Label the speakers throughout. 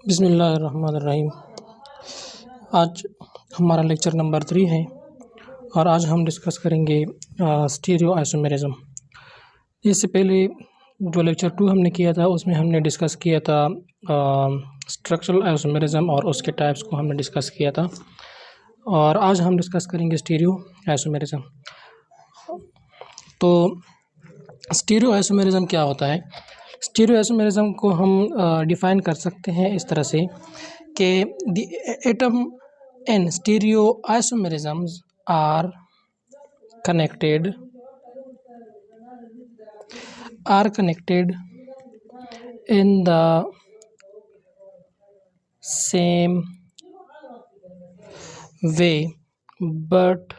Speaker 1: बिस्मिल्लाहिर्रहमानिर्रहीम। आज हमारा लेक्चर नंबर 3 है और आज हम डिस्कस करेंगे स्टीरियो आइसोमेरिज्म। इससे पहले जो लेक्चर 2 हमने किया था उसमें हमने डिस्कस किया था स्ट्रक्चरल आइसोमेरिज्म और उसके टाइप्स को हमने डिस्कस किया था और आज हम डिस्कस करेंगे स्टीरियो आइसोमेरिज्म। तो स्टीरियो आइसोमेरिज्म क्या होता है? स्टीरियो आइसोमेरिज्म को हम डिफ़ाइन कर सकते हैं इस तरह से कि the atom in stereo isomerisms are connected in the same way but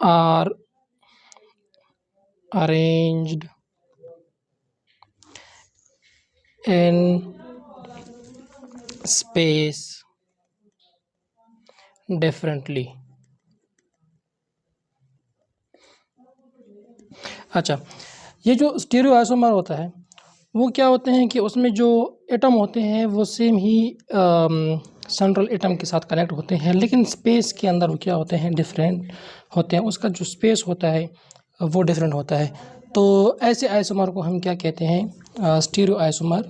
Speaker 1: are arranged in space differently। अच्छा, ये जो स्टीरियो आइसोमर होता है वो क्या होते हैं कि उसमें जो एटम होते हैं वो सेम ही सेंट्रल एटम के साथ कनेक्ट होते हैं, लेकिन स्पेस के अंदर वो क्या होते हैं, डिफरेंट होते हैं। उसका जो स्पेस होता है वो डिफरेंट होता है। तो ऐसे आइसोमर को हम क्या कहते हैं? स्टीरियो आइसोमर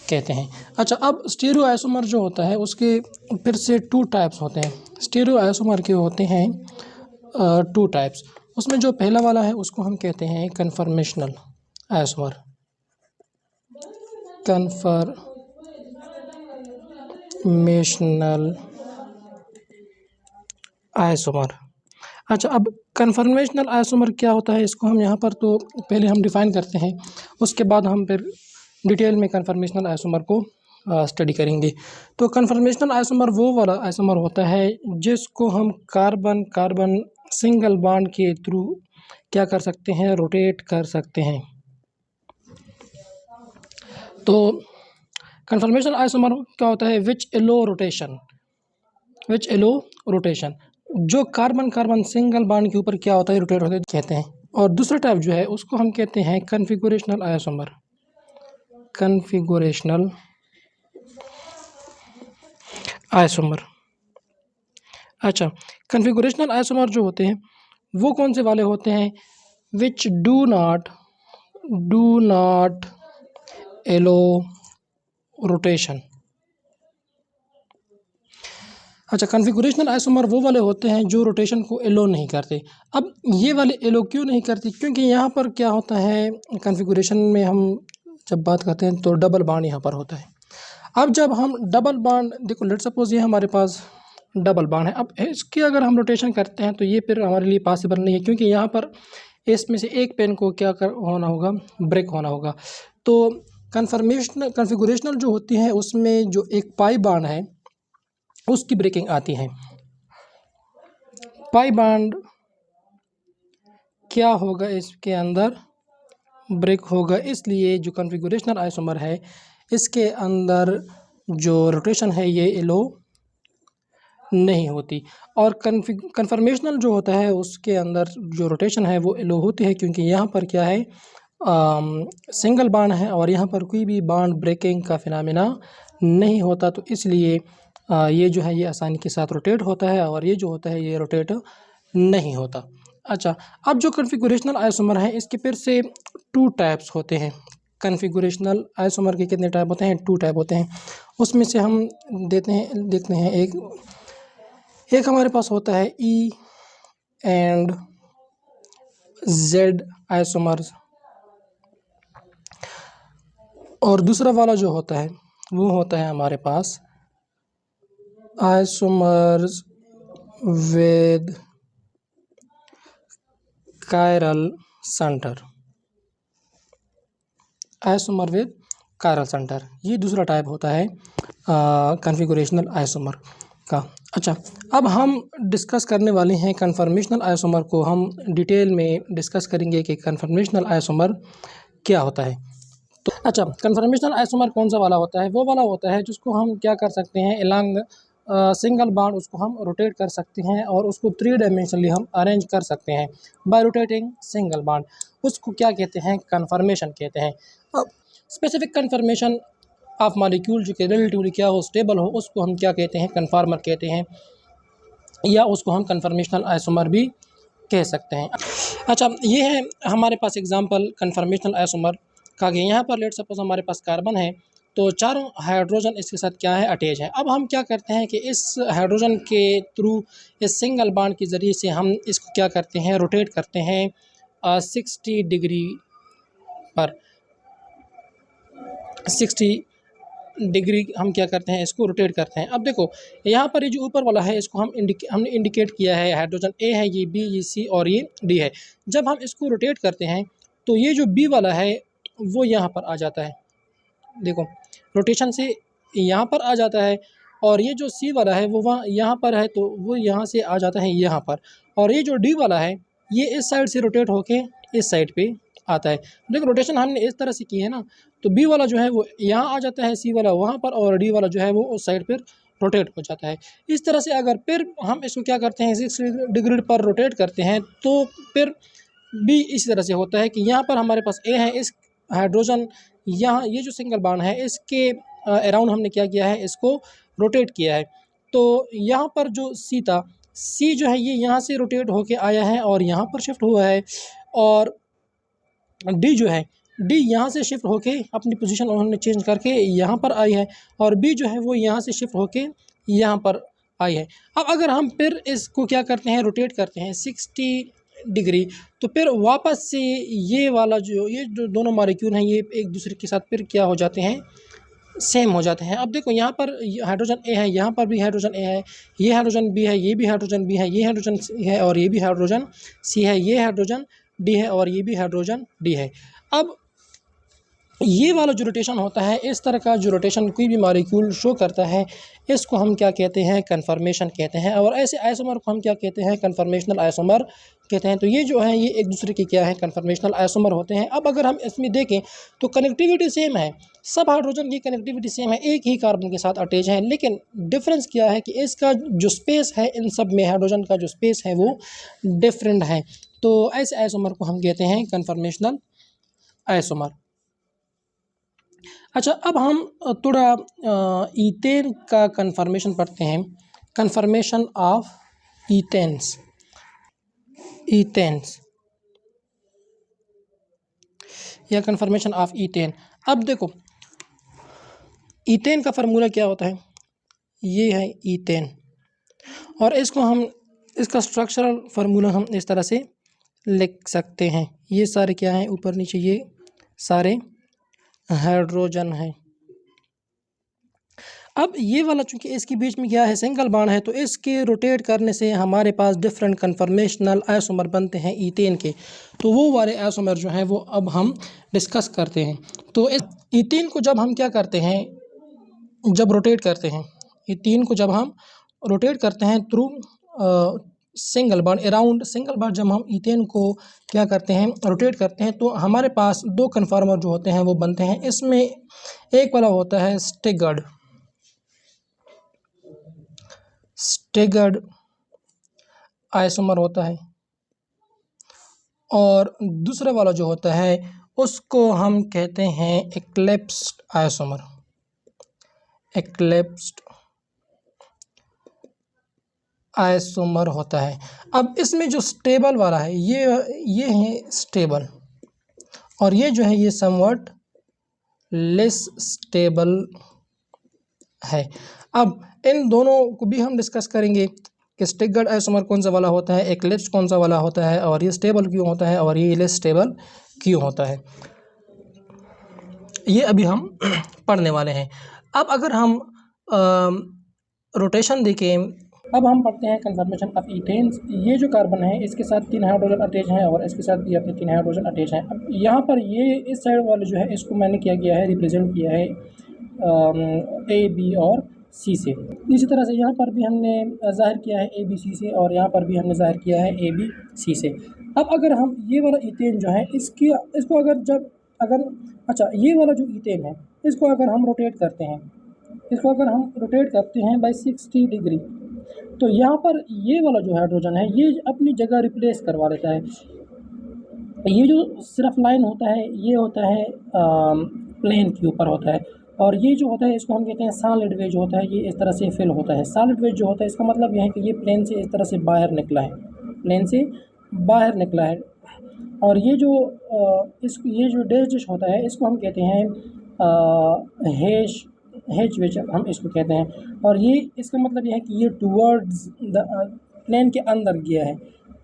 Speaker 1: कहते हैं। अच्छा, अब स्टीरियो आइसोमर जो होता है उसके फिर से 2 टाइप्स होते हैं। स्टीरियो आइसोमर के होते हैं 2 टाइप्स। उसमें जो पहला वाला है उसको हम कहते हैं कन्फर्मेशनल आइसोमर। Conformational isomer. अच्छा, अब कन्फर्मेशनल आइसोमर क्या होता है इसको हम यहाँ पर तो पहले हम डिफ़ाइन करते हैं, उसके बाद हम फिर डिटेल में कन्फर्मेशनल आइसोमर को स्टडी करेंगे। तो कन्फर्मेशनल आइसोमर वो वाला आइसोमर होता है जिसको हम कार्बन कार्बन सिंगल बॉन्ड के थ्रू क्या कर सकते हैं, रोटेट कर सकते हैं। तो कन्फर्मेशनल आइसोमर क्या होता है? विच एलो रोटेशन, जो कार्बन कार्बन सिंगल बॉन्ड के ऊपर क्या होता है, रोटेट होते कहते हैं। और दूसरा टाइप जो है उसको हम कहते हैं कन्फिगुरेशनल आइसोमर। कन्फिगुरेशनल आइसोमर। अच्छा, कन्फिगुरेशनल आइसोमर जो होते हैं वो कौन से वाले होते हैं? Which do not allow rotation. अच्छा, कन्फिगुरेशनल आइसोमर वो वाले होते हैं जो रोटेशन को एलो नहीं करते। अब ये वाले एलो क्यों नहीं करती? क्योंकि यहाँ पर क्या होता है, कन्फिगुरेशन में हम जब बात करते हैं तो डबल बॉन्ड यहाँ पर होता है। अब जब हम डबल बॉन्ड, देखो लेट सपोज ये हमारे पास डबल बॉन्ड है, अब इसकी अगर हम रोटेशन करते हैं तो ये फिर हमारे लिए पॉसिबल नहीं है, क्योंकि यहाँ पर इसमें से एक पेन को क्या होना होगा, ब्रेक होना होगा। तो कन्फिगुरेशनल जो होती है उसमें जो एक पाई बॉन्ड है उसकी ब्रेकिंग आती है। पाई बॉन्ड क्या होगा, इसके अंदर ब्रेक होगा, इसलिए जो कन्फिगुरेशनल आइसोमर है इसके अंदर जो रोटेशन है ये एलो नहीं होती। और कन्फर्मेशनल जो होता है उसके अंदर जो रोटेशन है वो एलो होती है, क्योंकि यहाँ पर क्या है, सिंगल बॉन्ड है और यहाँ पर कोई भी बॉन्ड ब्रेकिंग का फिनोमेना नहीं होता। तो इसलिए ये जो है ये आसानी के साथ रोटेट होता है और ये जो होता है ये रोटेट नहीं होता। अच्छा, अब जो कन्फिगुरेशनल आइसोमर है इसके फिर से 2 टाइप्स होते हैं। कन्फिगुरेशनल आइसोमर के कितने टाइप होते हैं? 2 टाइप होते हैं। उसमें से हम देखते हैं एक हमारे पास होता है E एंड Z आइसोमर्स, और दूसरा वाला जो होता है वो होता है हमारे पास isomers with chiral centre. Isomer with chiral centre, ये दूसरा टाइप होता है कन्फिगुरेशनल आइसोमर का। अच्छा, अब हम डिस्कस करने वाले हैं कन्फर्मेशनल आइसोमर को। हम डिटेल में डिस्कस करेंगे कि कन्फर्मेशनल आइसोमर क्या होता है। तो अच्छा, कन्फर्मेशनल आइसोमर कौन सा वाला होता है? वो वाला होता है जिसको हम क्या कर सकते हैं, अलॉन्ग सिंगल बॉन्ड उसको हम रोटेट कर सकते हैं और उसको 3 डायमेंशनली हम अरेंज कर सकते हैं बाय रोटेटिंग सिंगल बॉन्ड। उसको क्या कहते हैं? कन्फर्मेशन कहते हैं। अब स्पेसिफिक कन्फर्मेशन ऑफ मॉलिक्यूल जो कि रिलेटिवली क्या हो, स्टेबल हो, उसको हम क्या कहते हैं, कन्फॉर्मर कहते हैं, या उसको हम कन्फर्मेशनल आइसोमर भी कह सकते हैं। अच्छा, ये है हमारे पास एग्जांपल कन्फर्मेशनल आइसोमर का कि यहाँ पर लेट सपोज हमारे पास कार्बन है, तो चारों हाइड्रोजन इसके साथ क्या है, अटैच है। अब हम क्या करते हैं कि इस हाइड्रोजन के थ्रू इस सिंगल बॉन्ड के ज़रिए से हम इसको क्या करते हैं, रोटेट करते हैं 60 डिग्री पर। 60 डिग्री हम क्या करते हैं, इसको रोटेट करते हैं। अब देखो यहाँ पर ये जो ऊपर वाला है, इसको हमने इंडिकेट किया है, हाइड्रोजन ए है, ये बी, ये सी और ये डी है। जब हम इसको रोटेट करते हैं तो ये जो बी वाला है वो यहाँ पर आ जाता है, देखो रोटेशन से यहाँ पर आ जाता है, और ये जो सी वाला है वो वहाँ यहाँ पर है, तो वो यहाँ से आ जाता है यहाँ पर, और ये जो डी वाला है ये इस साइड से रोटेट होके इस साइड पे आता है। देखो रोटेशन हमने इस तरह से की है ना, तो बी वाला जो है वो यहाँ आ जाता है, सी वाला वहाँ पर, और डी वाला जो है वो उस साइड पर रोटेट हो जाता है। इस तरह से अगर फिर हम इसको क्या करते हैं, 60 डिग्री पर रोटेट करते हैं, तो फिर बी इसी तरह से होता है कि यहाँ पर हमारे पास ए है, इस हाइड्रोजन यहाँ ये जो सिंगल बॉन्ड है इसके अराउंड हमने क्या किया है, इसको रोटेट किया है। तो यहाँ पर जो सी था, सी जो है ये यहाँ से रोटेट होके आया है और यहाँ पर शिफ्ट हुआ है, और डी जो है, डी यहाँ से शिफ्ट होके अपनी पोजीशन उन्होंने चेंज करके यहाँ पर आई है, और बी जो है वो यहाँ से शिफ्ट होके यहाँ पर आई है। अब अगर हम फिर इसको क्या करते हैं, रोटेट करते हैं 60 डिग्री, तो फिर वापस से ये जो दोनों मॉलिक्यूल हैं ये एक दूसरे के साथ फिर क्या हो जाते हैं, सेम हो जाते हैं। अब देखो यहाँ पर हाइड्रोजन ए है, यहाँ पर भी हाइड्रोजन ए है, ये हाइड्रोजन बी है, ये भी हाइड्रोजन बी है, ये हाइड्रोजन सी है और ये भी हाइड्रोजन सी है, ये हाइड्रोजन डी है और ये भी हाइड्रोजन डी है। अब ये वाला जो रोटेशन होता है, इस तरह का जो रोटेशन कोई भी मॉलिक्यूल शो करता है, इसको हम क्या कहते हैं, कन्फर्मेशन कहते हैं, और ऐसे आइसोमर को हम क्या कहते हैं, कन्फर्मेशनल आइसोमर कहते हैं। तो ये जो है ये एक दूसरे के क्या है, कन्फर्मेशनल आइसोमर होते हैं। अब अगर हम इसमें देखें तो कनेक्टिविटी सेम है, सब हाइड्रोजन की कनेक्टिविटी सेम है, एक ही कार्बन के साथ अटैच है, लेकिन डिफरेंस क्या है कि इसका जो स्पेस है, इन सब में हाइड्रोजन का जो स्पेस है वो डिफरेंट है। तो ऐसे आइसोमर को हम कहते हैं कन्फर्मेशनल आइसोमर। अच्छा, अब हम थोड़ा ईथेन का कन्फर्मेशन पढ़ते हैं, कन्फर्मेशन ऑफ ईथेन्स। या कन्फर्मेशन ऑफ ईथेन। अब देखो ईथेन का फार्मूला क्या होता है, ये है ईथेन, और इसका स्ट्रक्चरल फार्मूला हम इस तरह से लिख सकते हैं। ये सारे क्या हैं, ऊपर नीचे ये सारे हाइड्रोजन है। अब ये वाला चूंकि इसके बीच में क्या है, सिंगल बॉन्ड है, तो इसके रोटेट करने से हमारे पास डिफरेंट कन्फर्मेशनल आइसोमर बनते हैं ईथेन के। तो वो वाले आइसोमर जो हैं वो अब हम डिस्कस करते हैं। तो इस ईथेन को जब हम क्या करते हैं, जब रोटेट करते हैं, ईथेन को जब हम रोटेट करते हैं through single bond, around single bond, जब हम ईथेन को क्या करते हैं, रोटेट करते हैं, तो हमारे पास दो कन्फर्मर जो होते हैं वो बनते हैं। इसमें एक वाला होता है स्टेगर्ड आइसोमर होता है, और दूसरा वाला जो होता है उसको हम कहते हैं एक्लिप्स्ड आइसोमर। एक्लिप्स्ड आइसोमर होता है। अब इसमें जो स्टेबल वाला है ये है स्टेबल, और ये जो है ये समवट लेस स्टेबल है। अब इन दोनों को भी हम डिस्कस करेंगे कि स्टेगर्ड आइसोमर कौन सा वाला होता है, एक्लिप्स्ड कौन सा वाला होता है, और ये स्टेबल क्यों होता है, और ये लेस स्टेबल क्यों होता है, ये अभी हम पढ़ने वाले हैं। अब अगर हम रोटेशन देखें, अब हम पढ़ते हैं कन्फर्मेशन ऑफ ईथेन्स। ये जो कार्बन है इसके साथ 3 हाइड्रोजन अटैच हैं, और इसके साथ भी अपने 3 हाइड्रोजन अटैच हैं। अब यहाँ पर ये इस साइड वाले जो है इसको मैंने क्या किया है, रिप्रेजेंट किया है ए, बी और सी से। इसी तरह से यहाँ पर भी हमने ज़ाहिर किया है ए, बी, सी से, और यहाँ पर भी हमने ज़ाहिर किया है ए, बी, सी से। अब अगर हम ये वाला ईथेन जो है इसको अगर अच्छा, ये वाला जो ईथेन है इसको अगर हम रोटेट करते हैं बाई 60 डिग्री, तो यहाँ पर ये वाला जो हाइड्रोजन है ये अपनी जगह रिप्लेस करवा लेता है। ये जो सिर्फ लाइन होता है ये होता है प्लेन के ऊपर होता है, और ये जो होता है इसको हम कहते हैं सॉलिड वेज होता है, ये इस तरह से फिल होता है। सॉलिड वेज जो होता है इसका मतलब यह है कि ये प्लेन से इस तरह से बाहर निकला है, प्लेन से बाहर निकला है। और ये जो ये जो डैश डैश होता है इसको हम कहते हैं हेच वेज हम इसको कहते हैं। और ये इसका मतलब यह है कि ये टूवर्ड्स द प्लेन के अंदर गया है,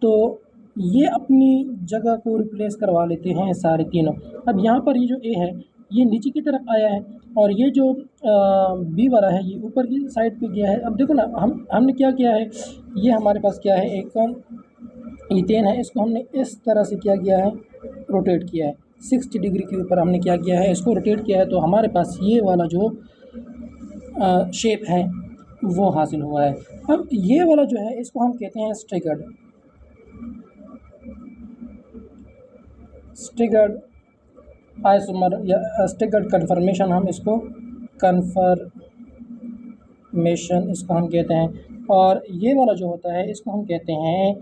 Speaker 1: तो ये अपनी जगह को रिप्लेस करवा लेते हैं सारे तीनों। अब यहाँ पर ये जो ए है ये नीचे की तरफ आया है, और ये जो बी वाला है ये ऊपर की साइड पे गया है। अब देखो ना, हमने क्या किया है, ये हमारे पास क्या है, एक ईथेन है, इसको हमने इस तरह से क्या किया है, रोटेट किया है 60 डिग्री के ऊपर हमने क्या किया है, इसको रोटेट किया है। तो हमारे पास ये वाला जो शेप है वो हासिल हुआ है। अब ये वाला जो है इसको हम कहते हैं स्टिगर्ड आइसोमर या स्टिगर्ड कन्फर्मेशन, हम इसको कन्फर्मेशन इसको हम कहते हैं। और ये वाला जो होता है इसको हम कहते हैं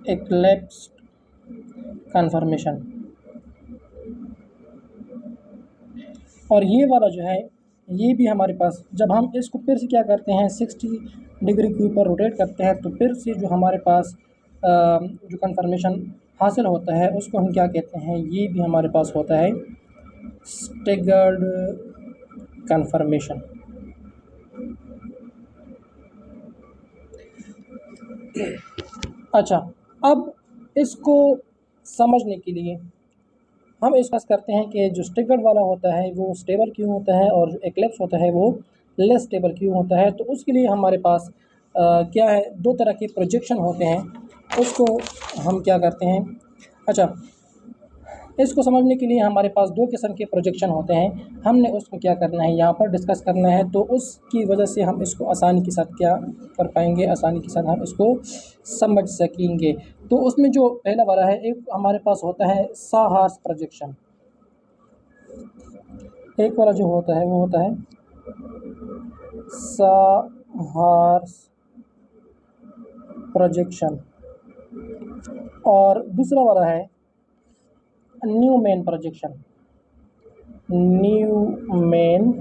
Speaker 1: एक्लिप्स कन्फर्मेशन। और ये वाला जो है ये भी हमारे पास, जब हम इसको फिर से क्या करते हैं 60 डिग्री के ऊपर रोटेट करते हैं, तो फिर से जो हमारे पास जो कन्फर्मेशन हासिल होता है उसको हम क्या कहते हैं, ये भी हमारे पास होता है स्टिगर्ड कन्फर्मेशन। अच्छा, अब इसको समझने के लिए हम इस बात करते हैं कि जो स्टिगर्ड वाला होता है वो स्टेबल क्यों होता है और जो एक्लिप्स होता है वो लेस स्टेबल क्यों होता है। तो उसके लिए हमारे पास क्या है, दो तरह के प्रोजेक्शन होते हैं, उसको हम क्या करते हैं। अच्छा, इसको समझने के लिए हमारे पास दो किस्म के प्रोजेक्शन होते हैं, हमने उसको क्या करना है यहाँ पर डिस्कस करना है। तो उसकी वजह से हम इसको आसानी के साथ क्या कर पाएंगे, आसानी के साथ हम इसको समझ सकेंगे। तो उसमें जो पहला वाला है, एक हमारे पास होता है साहार्स प्रोजेक्शन, एक वाला जो होता है वो होता है साहार्स प्रोजेक्शन, और दूसरा वाला है न्यूमैन प्रोजेक्शन, न्यूमैन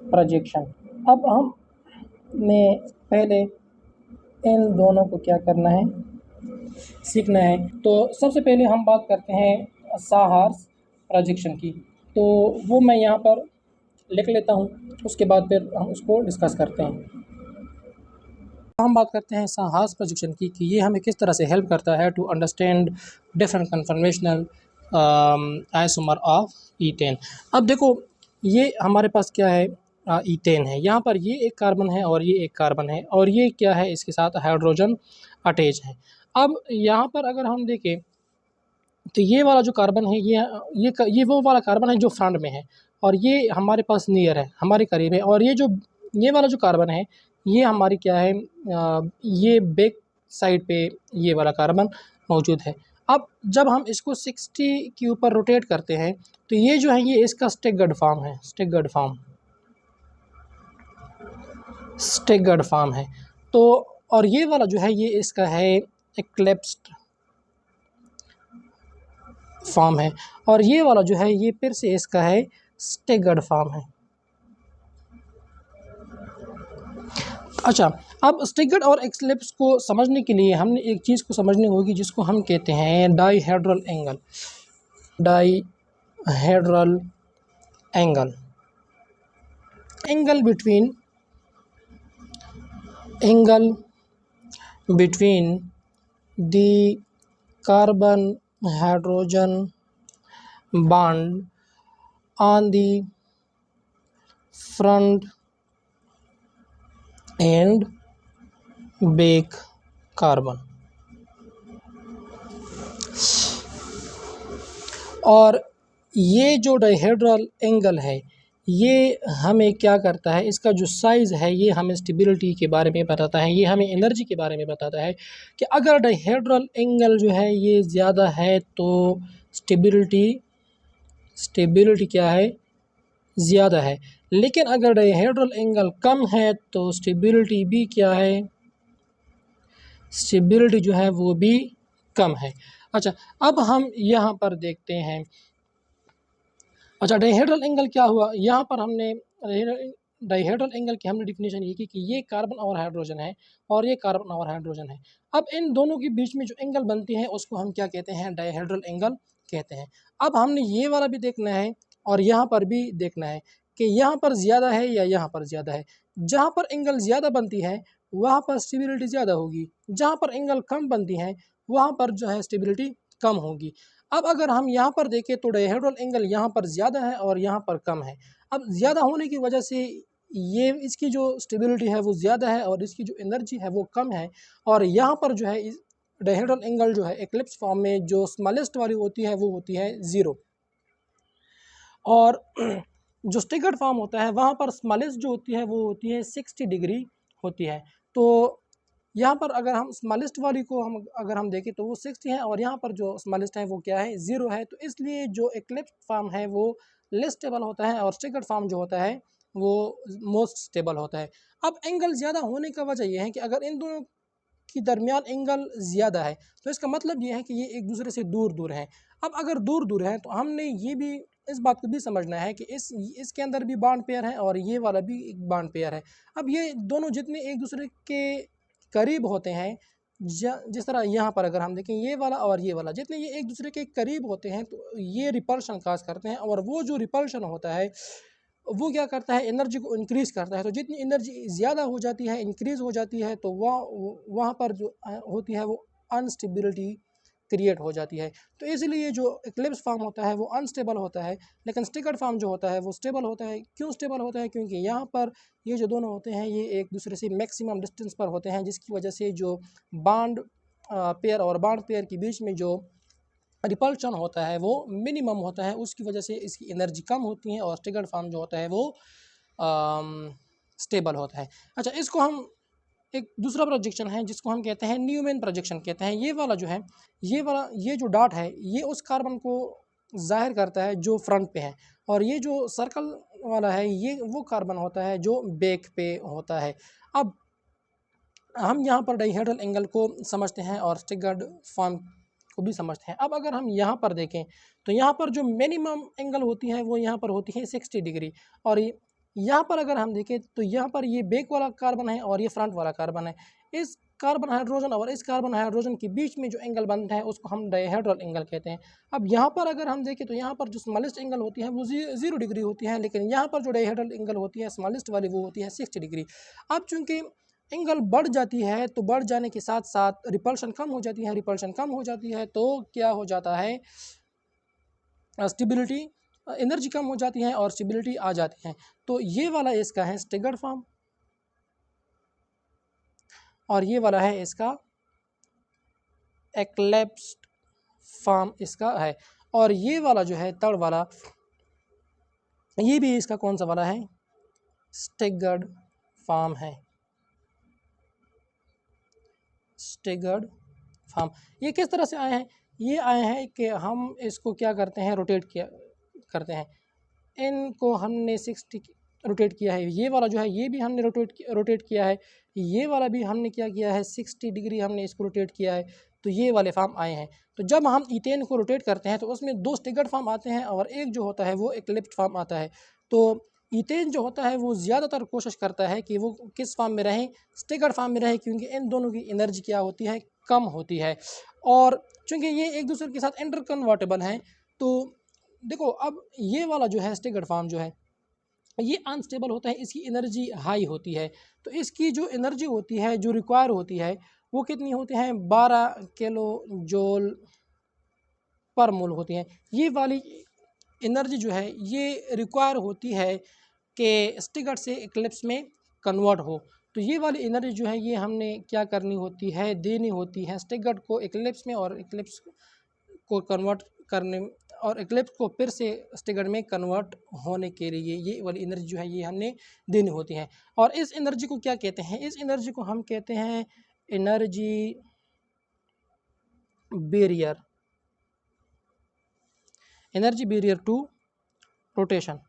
Speaker 1: प्रोजेक्शन। अब हमने पहले इन दोनों को क्या करना है, सीखना है। तो सबसे पहले हम बात करते हैं साहार्स प्रोजेक्शन की, तो वो मैं यहाँ पर लिख लेता हूँ, उसके बाद फिर हम उसको डिस्कस करते हैं। हम बात करते हैं साहार्स प्रोजेक्शन की कि ये हमें किस तरह से हेल्प करता है to understand different conformational isomer of ethane. अब देखो, ये हमारे पास क्या है, ईथेन है, यहाँ पर ये एक कार्बन है और ये एक कार्बन है, और ये क्या है, इसके साथ हाइड्रोजन अटैच है। अब यहाँ पर अगर हम देखें तो ये वाला जो कार्बन है ये वो वाला कार्बन है जो फ्रंट में है, और ये हमारे पास नियर है, हमारे करीब है। और ये वाला जो कार्बन है ये हमारी क्या है, ये बैक साइड पे ये वाला कार्बन मौजूद है। अब जब हम इसको 60 के ऊपर रोटेट करते हैं तो ये जो है ये इसका स्टिगर्ड फॉर्म है, स्टिगर्ड फॉर्म है। तो और ये वाला जो है ये इसका है एक्लिप्स्ड फॉर्म है, और ये वाला जो है ये फिर से इसका है स्टिगर्ड फॉर्म है। अच्छा, अब स्टिगर्ड और एक्लिप्स को समझने के लिए हमने एक चीज़ को समझनी होगी जिसको हम कहते हैं dihedral angle. Dihedral angle, angle between the carbon hydrogen bond on the front and back carbon. और ये जो डाइहेड्रल एंगल है ये हमें क्या करता है, इसका जो साइज़ है ये हमें स्टेबिलिटी के बारे में बताता है, ये हमें एनर्जी के बारे में बताता है कि अगर डाइहेड्रल एंगल जो है ये ज़्यादा है तो स्टेबिलिटी क्या है, ज़्यादा है। लेकिन अगर डाइहेड्रल एंगल कम है तो स्टेबिलिटी भी क्या है, स्टेबिलिटी जो है वो भी कम है। अच्छा, अब हम यहाँ पर देखते हैं अच्छा, डाइहेड्रल एंगल क्या हुआ? यहाँ पर हमने डाइहेड्रल एंगल की हमने डिफिनेशन ये की कि ये कार्बन और हाइड्रोजन है और ये कार्बन और हाइड्रोजन है। अब इन दोनों के बीच में जो एंगल बनती है उसको हम क्या कहते हैं? डाइहेड्रल एंगल कहते हैं। अब हमने ये वाला भी देखना है और यहाँ पर भी देखना है कि यहाँ पर ज़्यादा है या यहाँ पर ज़्यादा है। जहाँ पर एंगल ज़्यादा बनती है वहाँ पर स्टेबिलिटी ज़्यादा होगी, जहाँ पर एंगल कम बनती है वहाँ पर जो है स्टेबिलिटी कम होगी। अब अगर हम यहाँ पर देखें तो डाइहेड्रल एंगल यहाँ पर ज़्यादा है और यहाँ पर कम है। अब ज़्यादा होने की वजह से ये इसकी जो स्टेबिलिटी है वो ज़्यादा है और इसकी जो एनर्जी है वो कम है। और यहाँ पर जो है इस डाइहेड्रल एंगल जो है एक्लिप्स फॉर्म में जो स्मॉलेस्ट वाली होती है वो होती है 0। और जो स्टिगर्ड फॉर्म होता है वहाँ पर स्मॉलेस्ट जो होती है वो होती है 60 डिग्री होती है। तो यहाँ पर अगर हम स्मॉलेस्ट वाली को अगर हम देखें तो वो 60 है और यहाँ पर जो स्मॉलेस्ट है वो क्या है? 0 है। तो इसलिए जो एक्लिप्स फॉर्म है वो लेस स्टेबल होता है और स्टिगर्ड फॉर्म जो होता है वो मोस्ट स्टेबल होता है। अब एंगल ज़्यादा होने का वजह यह है कि अगर इन दोनों के दरमियान एंगल ज़्यादा है तो इसका मतलब ये है कि ये एक दूसरे से दूर दूर हैं। अब अगर दूर दूर हैं तो हमने ये भी इस बात को भी समझना है कि इसके अंदर भी बॉन्ड पेयर है और ये वाला भी एक बॉन्ड पेयर है। अब ये दोनों जितने एक दूसरे के करीब होते हैं, जिस तरह यहाँ पर अगर हम देखें ये वाला और ये वाला, जितने ये एक दूसरे के करीब होते हैं तो ये रिपल्शन काज करते हैं और वो जो रिपल्शन होता है वो क्या करता है? एनर्जी को इंक्रीज़ करता है। तो जितनी एनर्जी ज़्यादा हो जाती है, इंक्रीज़ हो जाती है तो वहाँ पर जो होती है वो अनस्टेबिलिटी क्रिएट हो जाती है। तो इसलिए जो एक्लिप्स फॉर्म होता है वो अनस्टेबल होता है, लेकिन स्टिगर्ड फॉर्म जो होता है वो स्टेबल होता है। क्यों स्टेबल होता है? क्योंकि यहाँ पर ये जो दोनों होते हैं ये एक दूसरे से मैक्सिमम डिस्टेंस पर होते हैं, जिसकी वजह से जो बॉन्ड पेयर और बॉन्ड पेयर के बीच में जो रिपल्शन होता है वो मिनिमम होता है, उसकी वजह से इसकी एनर्जी कम होती है और स्टिगर्ड फॉर्म जो होता है वो स्टेबल होता है। अच्छा, इसको हम एक दूसरा प्रोजेक्शन है जिसको हम कहते हैं न्यूमैन प्रोजेक्शन कहते हैं। ये वाला जो है, ये जो डॉट है ये उस कार्बन को ज़ाहिर करता है जो फ्रंट पे है और ये जो सर्कल वाला है ये वो कार्बन होता है जो बैक पे होता है। अब हम यहाँ पर डाइहेड्रल एंगल को समझते हैं और स्टिगर्ड फॉर्म को भी समझते हैं। अब अगर हम यहाँ पर देखें तो यहाँ पर जो मिनिमम एंगल होती है वो यहाँ पर होती है 60 डिग्री और यहाँ पर अगर हम देखें तो यहाँ पर ये बैक वाला कार्बन है और ये फ्रंट वाला कार्बन है। इस कार्बन हाइड्रोजन और इस कार्बन हाइड्रोजन के बीच में जो एंगल बनता है उसको हम डाइहेड्रल एंगल कहते हैं। अब यहाँ पर अगर हम देखें तो यहाँ पर जो स्मॉलेस्ट एंगल होती है वो 0 डिग्री होती है, लेकिन यहाँ पर जो डाइहेड्रल एंगल होती है स्मॉलेस्ट वाली वो होती है 60 डिग्री। अब चूँकि एंगल बढ़ जाती है तो बढ़ जाने के साथ साथ रिपल्शन कम हो जाती है, रिपल्शन कम हो जाती है तो क्या हो जाता है? स्टेबिलिटी, एनर्जी कम हो जाती है और स्टेबिलिटी आ जाती है। तो ये वाला इसका है स्टिगर्ड फॉर्म और ये वाला है इसका एक्लिप्स्ड फॉर्म इसका है। और ये वाला जो है थर्ड वाला ये भी इसका कौन सा वाला है? स्टिगर्ड फॉर्म है। स्टिगर्ड फॉर्म ये किस तरह से आए हैं? ये आए हैं कि हम इसको क्या करते हैं? रोटेट किया करते हैं, इनको हमने 60 रोटेट किया है। ये वाला जो है ये भी हमने रोटेट किया है, ये वाला भी हमने क्या किया है? 60 डिग्री हमने इसको रोटेट किया है, तो ये वाले फॉर्म आए हैं। तो जब हम ईथेन को रोटेट करते हैं तो उसमें 2 स्टिगर्ड फॉर्म आते हैं और एक जो होता है वो एक्लिप्स्ड फॉर्म आता है। तो ईथेन जो होता है वो ज़्यादातर कोशिश करता है कि वो किस फॉर्म में रहें? स्टिगर्ड फॉर्म में रहें, क्योंकि इन दोनों की एनर्जी क्या होती है? कम होती है। और चूँकि ये एक दूसरे के साथ इंटर कन्वर्टेबल हैं तो देखो अब ये वाला जो है स्टिगर्ड फॉर्म जो है ये अनस्टेबल होता है, इसकी एनर्जी हाई होती है। तो इसकी जो एनर्जी होती है जो रिक्वायर होती है वो कितनी होती है? 12 किलो जूल पर मोल होती है। ये वाली एनर्जी जो है ये रिक्वायर होती है कि स्टिगर्ड से एक्लिप्स में कन्वर्ट हो। तो ये वाली एनर्जी जो है ये हमने क्या करनी होती है? देनी होती है स्टिगर्ड को एक्लिप्स में और एक्लिप्स को कन्वर्ट करने और एक्लिप्स को फिर से स्टिगर्ड में कन्वर्ट होने के लिए ये वाली एनर्जी जो है ये हमने देनी होती है। और इस एनर्जी को क्या कहते हैं? इस एनर्जी को हम कहते हैं energy barrier, energy barrier to rotation.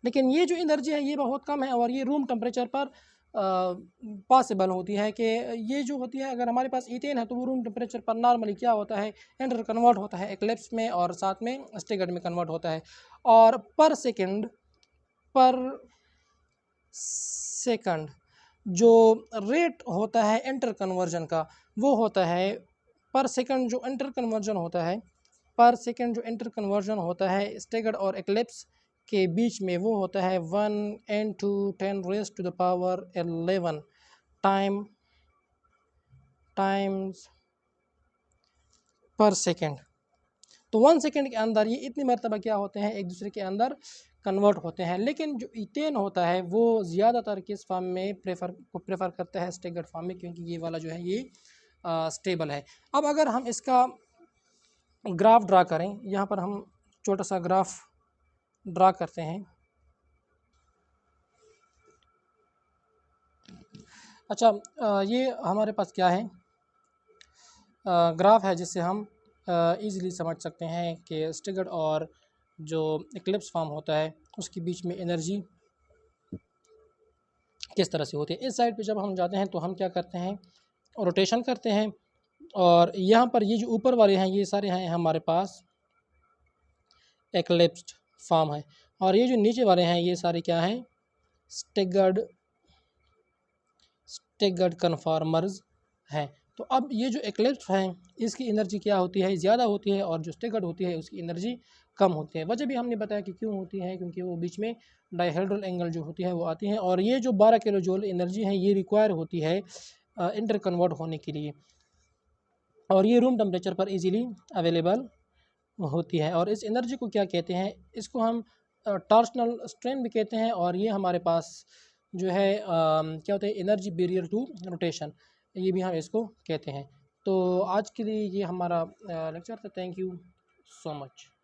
Speaker 1: लेकिन ये जो एनर्जी है ये बहुत कम है और ये रूम टेम्परेचर पर पॉसिबल होती है कि ये जो होती है, अगर हमारे पास ईथेन है तो वो रूम टेम्परेचर पर नॉर्मली क्या होता है, इंटर कन्वर्ट होता है एक्लिप्स में और साथ में स्टेगर्ड में कन्वर्ट होता है। और पर सेकंड जो रेट होता है इंटर कन्वर्जन का, वो होता है पर सेकंड जो इंटर कन्वर्जन होता है, पर सेकंड जो इंटर कन्वर्जन होता है स्टेगर्ड और एक्लिप्स के बीच में, वो होता है 1 × 10⁻11 टाइम्स पर सेकंड। तो 1 सेकंड के अंदर ये इतनी मरतबा क्या होते हैं, एक दूसरे के अंदर कन्वर्ट होते हैं। लेकिन जो ईथेन होता है वो ज़्यादातर किस फॉर्म में प्रेफर करता है, स्टेगर्ड फॉर्म में, क्योंकि ये वाला जो है ये स्टेबल है। अब अगर हम इसका ग्राफ ड्रा करें, यहाँ पर हम छोटा सा ग्राफ ड्रा करते हैं। अच्छा, ये हमारे पास क्या है, ग्राफ है जिससे हम इजीली समझ सकते हैं कि स्टेगर्ड और जो एक्लिप्स फॉर्म होता है उसके बीच में एनर्जी किस तरह से होती है। इस साइड पे जब हम जाते हैं तो हम क्या करते हैं, रोटेशन करते हैं, और यहाँ पर ये जो ऊपर वाले हैं ये सारे हैं हमारे पास एक्लिप्स्ड फॉर्म है, और ये जो नीचे वाले हैं ये सारे क्या हैं, स्टेगर्ड कन्फॉर्मर्स हैं। तो अब ये जो एक्लिप्स हैं इसकी एनर्जी क्या होती है, ज़्यादा होती है, और जो स्टेगर्ड होती है उसकी एनर्जी कम होती है। वजह भी हमने बताया कि क्यों होती है, क्योंकि वो बीच में डायहेड्रल एंगल जो होती है वो आती है, और ये जो 12 किलो जूल एनर्जी है ये रिक्वायर होती है इंटर कन्वर्ट होने के लिए, और ये रूम टेम्परेचर पर इजीली अवेलेबल होती है। और इस एनर्जी को क्या कहते हैं, इसको हम टॉर्शनल स्ट्रेन भी कहते हैं, और ये हमारे पास जो है क्या होता है, एनर्जी बैरियर टू रोटेशन, ये भी हम इसको कहते हैं। तो आज के लिए ये हमारा लेक्चर था। Thank you so much.